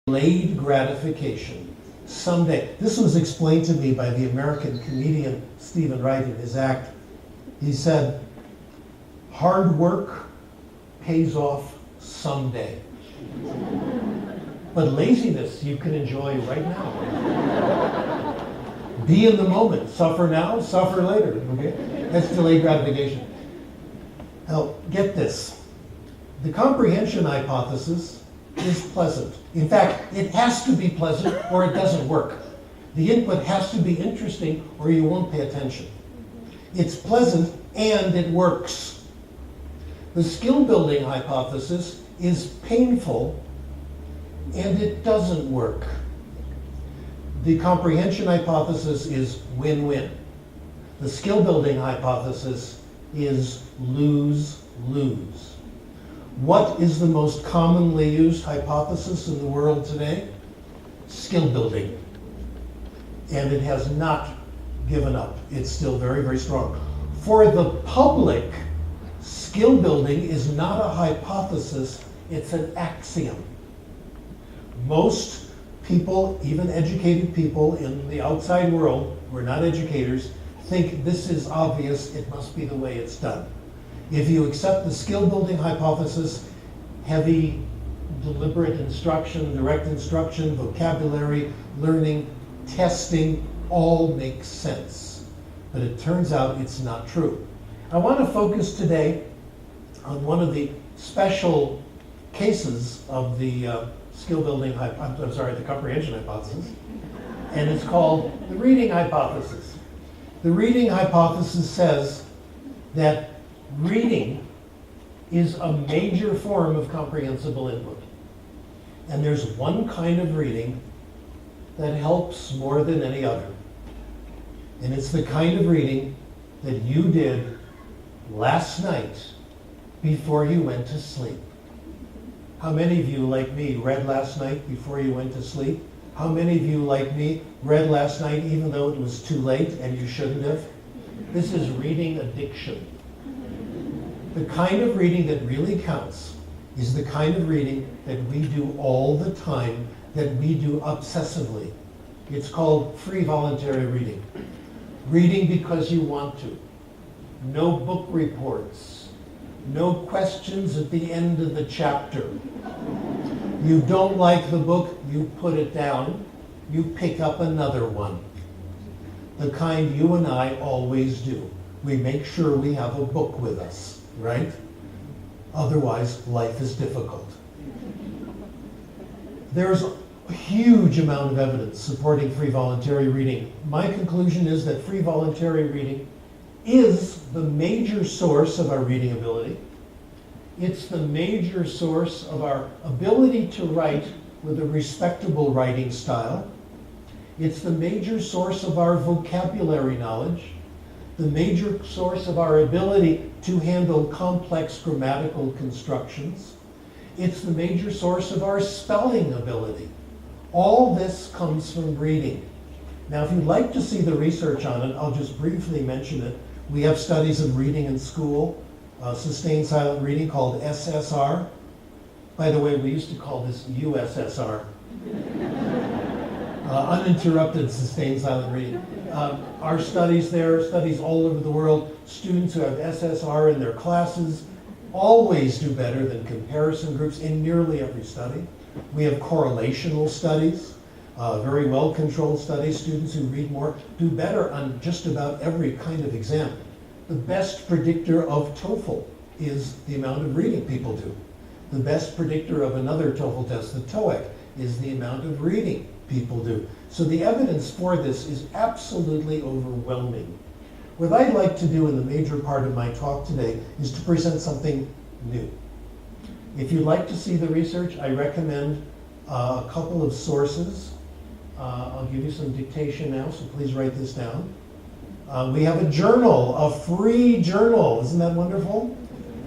Delayed gratification. Someday. This was explained to me by the American comedian Stephen Wright in his act. He said, hard work pays off someday. But laziness you can enjoy right now. Be in the moment. Suffer now, suffer later. Okay? That's delayed gratification. Now, get this. The comprehension hypothesis is pleasant. In fact, it has to be pleasant or it doesn't work. The input has to be interesting or you won't pay attention. It's pleasant and it works. The skill building hypothesis is painful and it doesn't work. The comprehension hypothesis is win-win. The skill building hypothesis is lose-lose. What is the most commonly used hypothesis in the world today? Skill building. And it has not given up. It's still very, very strong. For the public, skill building is not a hypothesis, it's an axiom. Most people, even educated people in the outside world who are not educators, think this is obvious, it must be the way it's done. If you accept the skill building hypothesis, heavy, deliberate instruction, direct instruction, vocabulary, learning, testing, all makes sense. But it turns out it's not true. I want to focus today on one of the special cases of the the comprehension hypothesis, and it's called the reading hypothesis. The reading hypothesis says that reading is a major form of comprehensible input. And there's one kind of reading that helps more than any other. And it's the kind of reading that you did last night before you went to sleep. How many of you, like me, read last night before you went to sleep? How many of you, like me, read last night even though it was too late and you shouldn't have? This is reading addiction. The kind of reading that really counts is the kind of reading that we do all the time, that we do obsessively. It's called free voluntary reading. Reading because you want to. No book reports. No questions at the end of the chapter. You don't like the book, you put it down, you pick up another one. The kind you and I always do. We make sure we have a book with us, right? Otherwise, life is difficult. There's a huge amount of evidence supporting free voluntary reading. My conclusion is that free voluntary reading is the major source of our reading ability. It's the major source of our ability to write with a respectable writing style. It's the major source of our vocabulary knowledge, the major source of our ability to handle complex grammatical constructions. It's the major source of our spelling ability. All this comes from reading. Now, if you'd like to see the research on it, I'll just briefly mention it. We have studies of reading in school, sustained silent reading called SSR. By the way, we used to call this USSR. Uninterrupted sustained silent reading. Our studies there, studies all over the world, students who have SSR in their classes always do better than comparison groups in nearly every study. We have correlational studies, very well-controlled studies. Students who read more do better on just about every kind of exam. The best predictor of TOEFL is the amount of reading people do. The best predictor of another TOEFL test, the TOEIC, is the amount of reading people do. So the evidence for this is absolutely overwhelming. What I'd like to do in the major part of my talk today is to present something new. If you'd like to see the research, I recommend a couple of sources. I'll give you some dictation now, so please write this down. We have a journal, a free journal. Isn't that wonderful?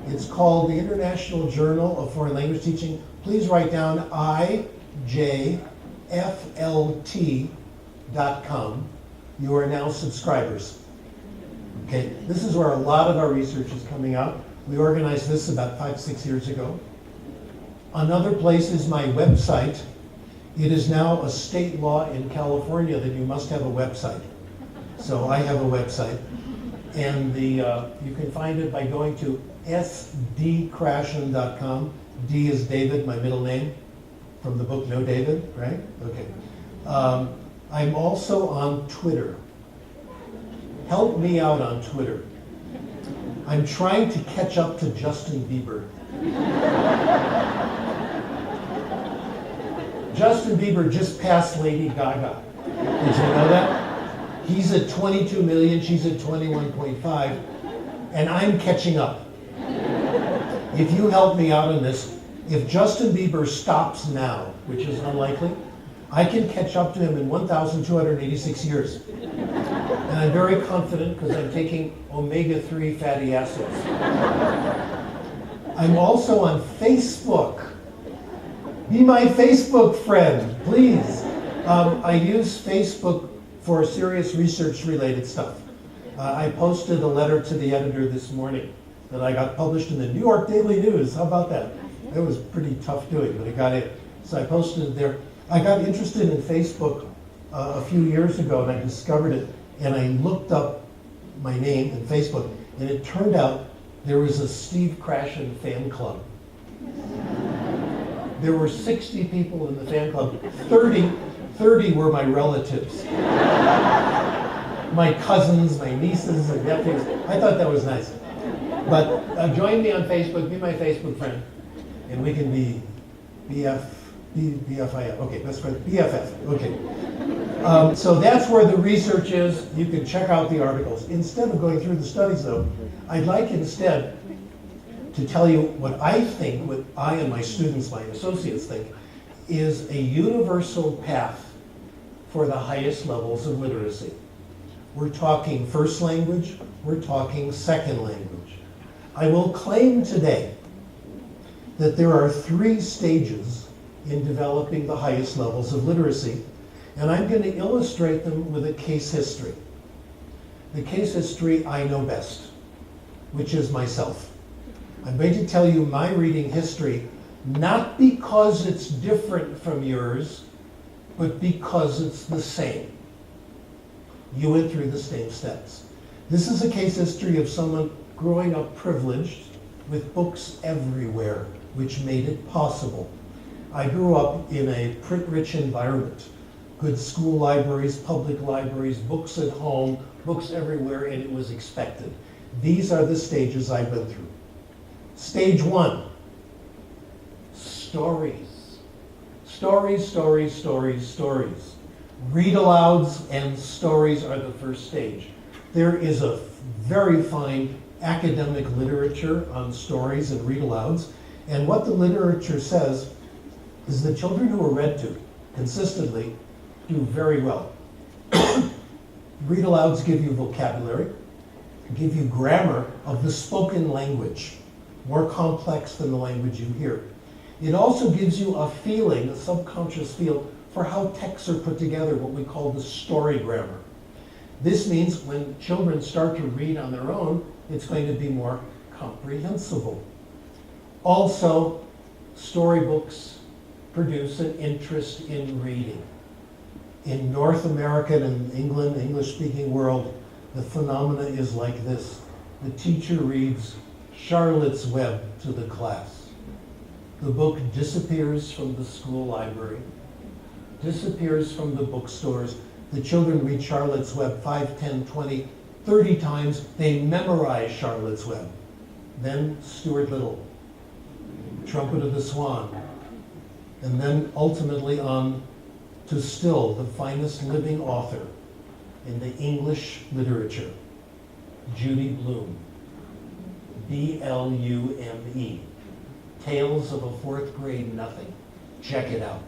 It's called the International Journal of Foreign Language Teaching. Please write down ijflt.com. You are now subscribers. Okay, this is where a lot of our research is coming out. We organized this about 5-6 years ago. Another place is my website. It is now a state law in California that you must have a website. So I have a website, and you can find it by going to sdkrashen.com. D is David, my middle name, from the book No David, right? Okay. I'm also on Twitter. Help me out on Twitter. I'm trying to catch up to Justin Bieber. Justin Bieber just passed Lady Gaga. Did you know that? He's at 22 million, she's at 21.5, and I'm catching up. If you help me out on this, if Justin Bieber stops now, which is unlikely, I can catch up to him in 1,286 years. And I'm very confident because I'm taking omega-3 fatty acids. I'm also on Facebook. Be my Facebook friend, please. I use Facebook for serious research-related stuff. I posted a letter to the editor this morning that I got published in the New York Daily News. How about that? It was pretty tough doing, but it got in. So I posted it there. I got interested in Facebook a few years ago, and I discovered it, and I looked up my name in Facebook, and it turned out there was a Steve Krashen fan club. There were 60 people in the fan club. 30 were my relatives. My cousins, my nieces, and nephews. I thought that was nice. But join me on Facebook, be my Facebook friend, and we can be BFIF. Okay, best friend, BFF. Okay. So that's where the research is. You can check out the articles. Instead of going through the studies, though, I'd like instead to tell you what I think, what I and my students, my associates think, is a universal path for the highest levels of literacy. We're talking first language, we're talking second language. I will claim today that there are 3 stages in developing the highest levels of literacy, and I'm going to illustrate them with a case history. The case history I know best, which is myself. I'm going to tell you my reading history, not because it's different from yours, but because it's the same. You went through the same steps. This is a case history of someone growing up privileged with books everywhere, which made it possible. I grew up in a print-rich environment. Good school libraries, public libraries, books at home, books everywhere, and it was expected. These are the stages I went through. Stage 1, stories. Stories, stories, stories, stories. Read-alouds and stories are the first stage. There is a very fine academic literature on stories and read-alouds, and what the literature says is the children who are read to consistently do very well. Read-alouds give you vocabulary, give you grammar of the spoken language, more complex than the language you hear. It also gives you a feeling, a subconscious feel, for how texts are put together, what we call the story grammar. This means when children start to read on their own, it's going to be more comprehensible. Also, storybooks produce an interest in reading. In North America and England, English-speaking world, the phenomena is like this. The teacher reads Charlotte's Web to the class. The book disappears from the school library, disappears from the bookstores. The children read Charlotte's Web 5, 10, 20, 30 times. They memorize Charlotte's Web. Then Stuart Little, Trumpet of the Swan, and then ultimately on to still the finest living author in the English literature, Judy Blume, B-L-U-M-E, Tales of a Fourth Grade Nothing. Check it out.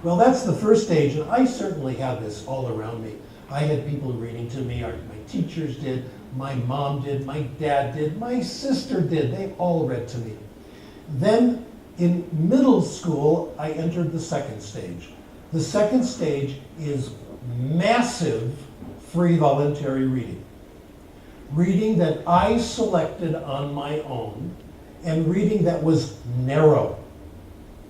Well, that's the first stage, and I certainly have this all around me. I had people reading to me, my teachers did, my mom did, my dad did, my sister did. They all read to me. Then in middle school, I entered the second stage. The second stage is massive free voluntary reading. Reading that I selected on my own, and reading that was narrow.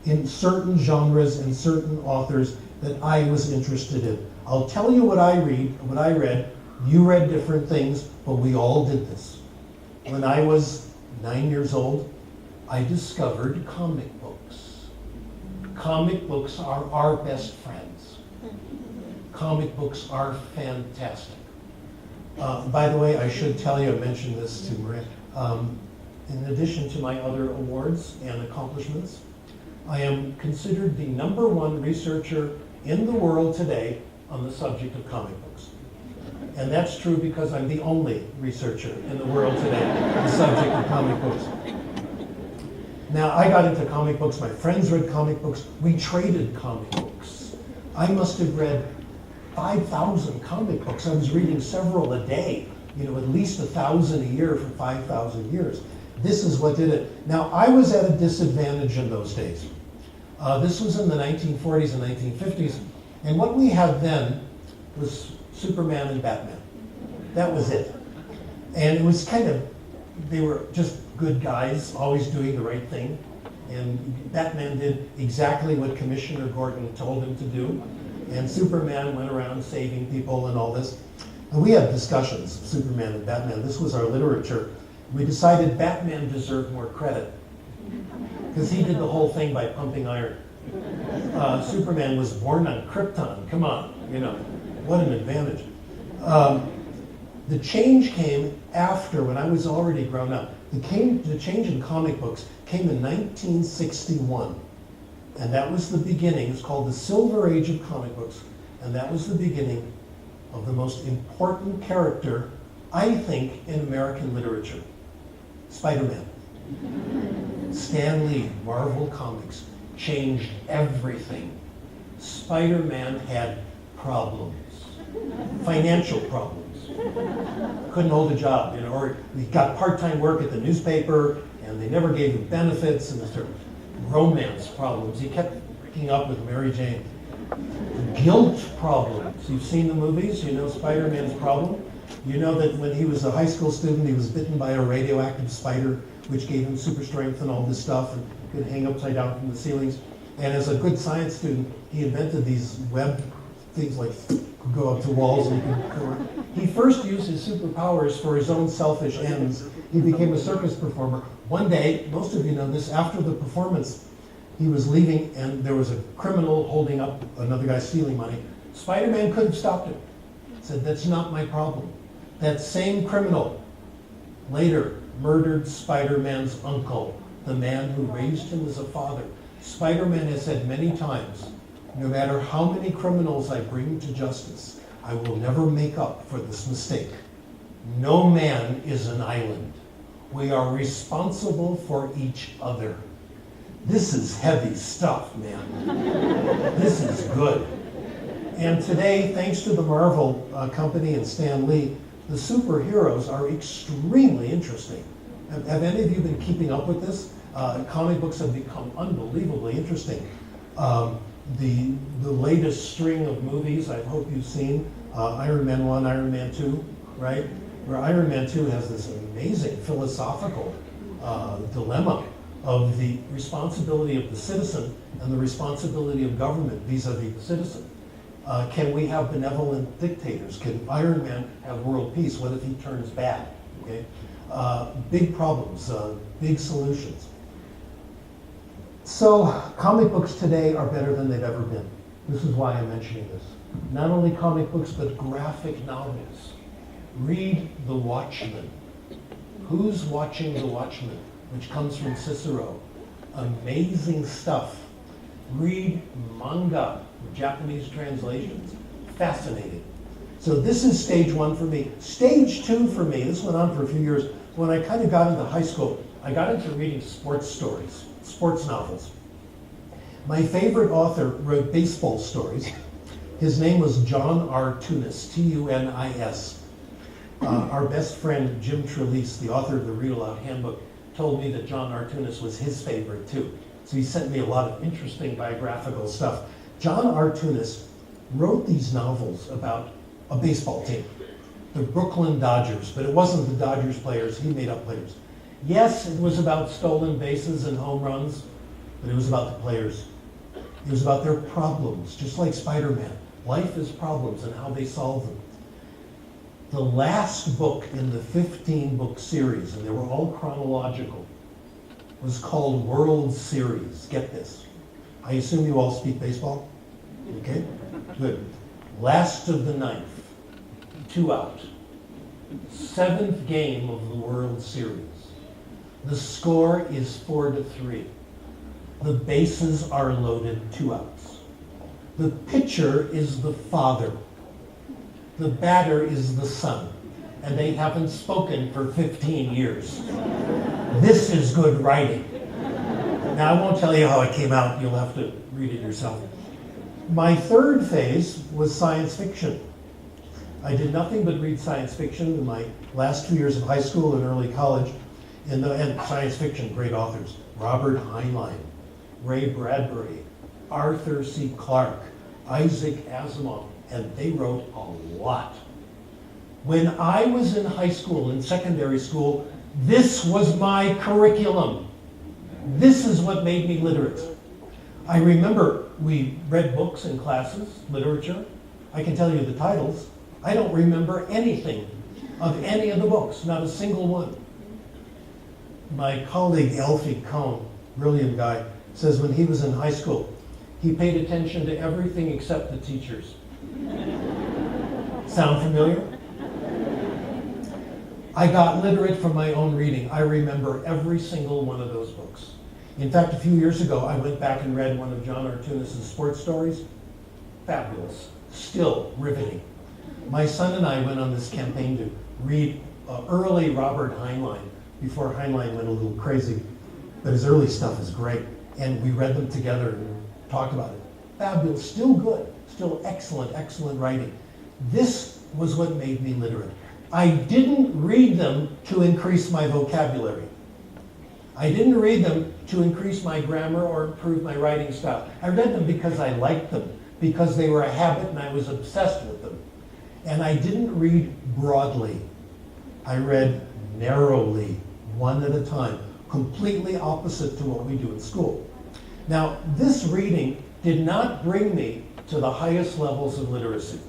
in certain genres and certain authors that I was interested in. I'll tell you what I read. You read different things, but we all did this. When I was 9 years old, I discovered comic books. Comic books are our best friends. Comic books are fantastic. By the way, I should tell you, I mentioned this to Maria. In addition to my other awards and accomplishments, I am considered the #1 researcher in the world today on the subject of comic books. And that's true because I'm the only researcher in the world today on the subject of comic books. Now, I got into comic books, my friends read comic books, we traded comic books. I must have read 5,000 comic books. I was reading several a day, at least 1,000 a year for 5,000 years. This is what did it. Now, I was at a disadvantage in those days. This was in the 1940s and 1950s, and what we had then was Superman and Batman. That was it. And it was they were just good guys, always doing the right thing. And Batman did exactly what Commissioner Gordon told him to do. And Superman went around saving people and all this. And we had discussions, Superman and Batman. This was our literature. We decided Batman deserved more credit because he did the whole thing by pumping iron. Superman was born on Krypton. Come on, what an advantage. The change came after, when I was already grown up. The change in comic books came in 1961. And that was the beginning. It's called the Silver Age of comic books. And that was the beginning of the most important character, I think, in American literature. Spider-Man. Stan Lee, Marvel Comics, changed everything. Spider-Man had problems. Financial problems. Couldn't hold a job, or he got part-time work at the newspaper, and they never gave him benefits, and there were romance problems. He kept breaking up with Mary Jane. Guilt problems. You've seen the movies, Spider-Man's problem. You know that when he was a high school student, he was bitten by a radioactive spider, which gave him super strength and all this stuff, and could hang upside down from the ceilings. And as a good science student, he invented these web things like could go up to walls and he could go around. He first used his superpowers for his own selfish ends. He became a circus performer. One day, most of you know this, after the performance, he was leaving and there was a criminal holding up another guy stealing money. Spider-Man could have stopped him. Said, "That's not my problem." That same criminal later murdered Spider-Man's uncle, the man who raised him as a father. Spider-Man has said many times, no matter how many criminals I bring to justice, I will never make up for this mistake. No man is an island. We are responsible for each other. This is heavy stuff, man. This is good. And today, thanks to the Marvel company and Stan Lee, the superheroes are extremely interesting. Have any of you been keeping up with this? Comic books have become unbelievably interesting. The latest string of movies, I hope you've seen, Iron Man 1, Iron Man 2, right? Where Iron Man 2 has this amazing philosophical dilemma of the responsibility of the citizen and the responsibility of government vis-a-vis the citizen. Can we have benevolent dictators? Can Iron Man have world peace? What if he turns bad? Okay? Big problems, big solutions. So comic books today are better than they've ever been. This is why I'm mentioning this. Not only comic books, but graphic novels. Read The Watchmen. Who's watching The Watchmen? Which comes from Cicero. Amazing stuff. Read manga, Japanese translations. Fascinating. So this is stage one for me. Stage two for me, this went on for a few years. When I kind of got into high school, I got into reading sports stories, sports novels. My favorite author wrote baseball stories. His name was John R. Tunis, Tunis. Our best friend, Jim Trelease, the author of the Read Aloud Handbook, told me that John R. Tunis was his favorite too. So he sent me a lot of interesting biographical stuff. John R. Tunis wrote these novels about a baseball team, the Brooklyn Dodgers, but it wasn't the Dodgers players, he made up players. Yes, it was about stolen bases and home runs, but it was about the players. It was about their problems, just like Spider-Man. Life is problems and how they solve them. The last book in the 15-book series, and they were all chronological, was called World Series. Get this. I assume you all speak baseball? Okay, good. Last of the ninth, 2 out. 7th game of the World Series. The score is 4-3. The bases are loaded, 2 outs. The pitcher is the father. The batter is the son. And they haven't spoken for 15 years. This is good writing. Now, I won't tell you how it came out. You'll have to read it yourself. My third phase was science fiction. I did nothing but read science fiction in my last 2 years of high school and early college. And science fiction, great authors. Robert Heinlein, Ray Bradbury, Arthur C. Clarke, Isaac Asimov, and they wrote a lot. When I was in high school and secondary school, this was my curriculum. This is what made me literate. I remember we read books in classes, literature. I can tell you the titles. I don't remember anything of any of the books, not a single one. My colleague Alfie Cohn, brilliant guy, says when he was in high school, he paid attention to everything except the teachers. Sound familiar? I got literate from my own reading. I remember every single one of those books. In fact, a few years ago, I went back and read one of John Artunis' sports stories. Fabulous. Still riveting. My son and I went on this campaign to read early Robert Heinlein, before Heinlein went a little crazy. But his early stuff is great. And we read them together and talked about it. Fabulous. Still good. Still excellent, excellent writing. This was what made me literate. I didn't read them to increase my vocabulary. I didn't read them to increase my grammar or improve my writing style. I read them because I liked them, because they were a habit and I was obsessed with them. And I didn't read broadly. I read narrowly, one at a time, completely opposite to what we do in school. Now, this reading did not bring me to the highest levels of literacy.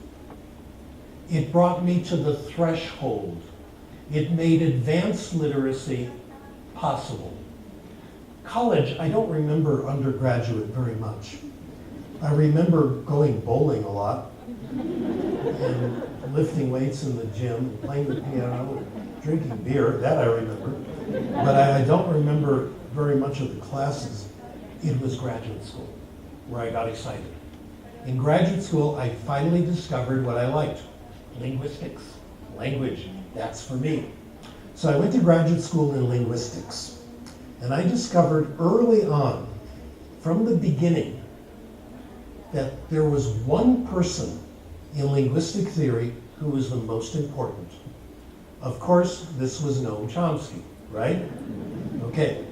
It brought me to the threshold. It made advanced literacy possible. College, I don't remember undergraduate very much. I remember going bowling a lot and lifting weights in the gym, and playing the piano, and drinking beer. That I remember. But I don't remember very much of the classes. It was graduate school where I got excited. In graduate school, I finally discovered what I liked. Linguistics, language, that's for me. So I went to graduate school in linguistics, and I discovered early on, from the beginning, that there was one person in linguistic theory who was the most important. Of course, this was Noam Chomsky, right? Okay.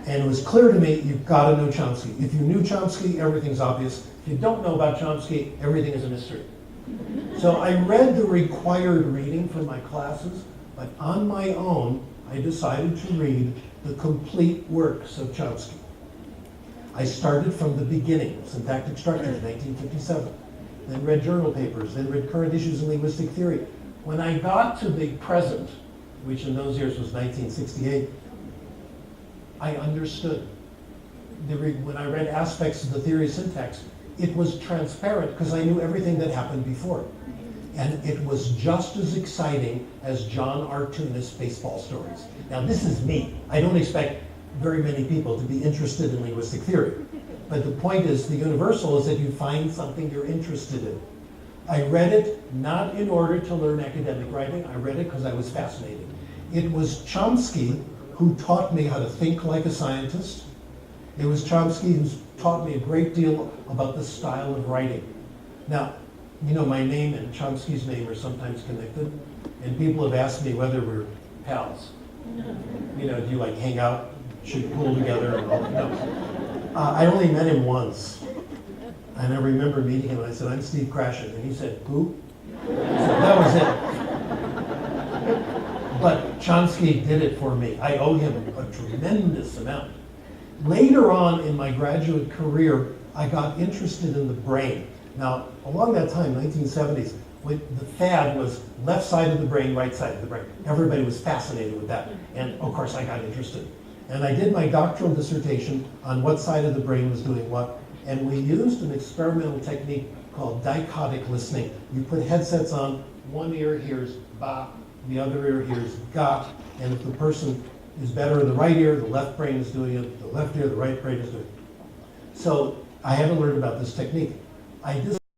And it was clear to me, you've got to know Chomsky. If you knew Chomsky, everything's obvious. If you don't know about Chomsky, everything is a mystery. So I read the required reading for my classes, but on my own, I decided to read the complete works of Chomsky. I started from the beginning, Syntactic Structure, 1957, then read journal papers, then read Current Issues in Linguistic Theory. When I got to the present, which in those years was 1968, I understood. When I read aspects of the theory of syntax, it was transparent because I knew everything that happened before. And it was just as exciting as John Artunis baseball stories. Now this is me. I don't expect very many people to be interested in linguistic theory. But the point is, the universal is that you find something you're interested in. I read it not in order to learn academic writing. I read it because I was fascinated. It was Chomsky who taught me how to think like a scientist. It was Chomsky who taught me a great deal about the style of writing. Now, you know, my name and Chomsky's name are sometimes connected, and people have asked me whether we're pals. You know, do you like hang out, shoot pool together? No. I only met him once, and I remember meeting him, and I said, I'm Steve Krashen, and he said, who? So that was it. But Chomsky did it for me. I owe him a tremendous amount. Later on in my graduate career, I got interested in the brain. Now, along that time, 1970s, when the fad was left side of the brain, right side of the brain. Everybody was fascinated with that. And of course, I got interested. And I did my doctoral dissertation on what side of the brain was doing what. And we used an experimental technique called dichotic listening. You put headsets on, one ear hears ba, the other ear hears ga, and if the person is better in the right ear, the left brain is doing it, the left ear, the right brain is doing it. So I had to learn about this technique. I did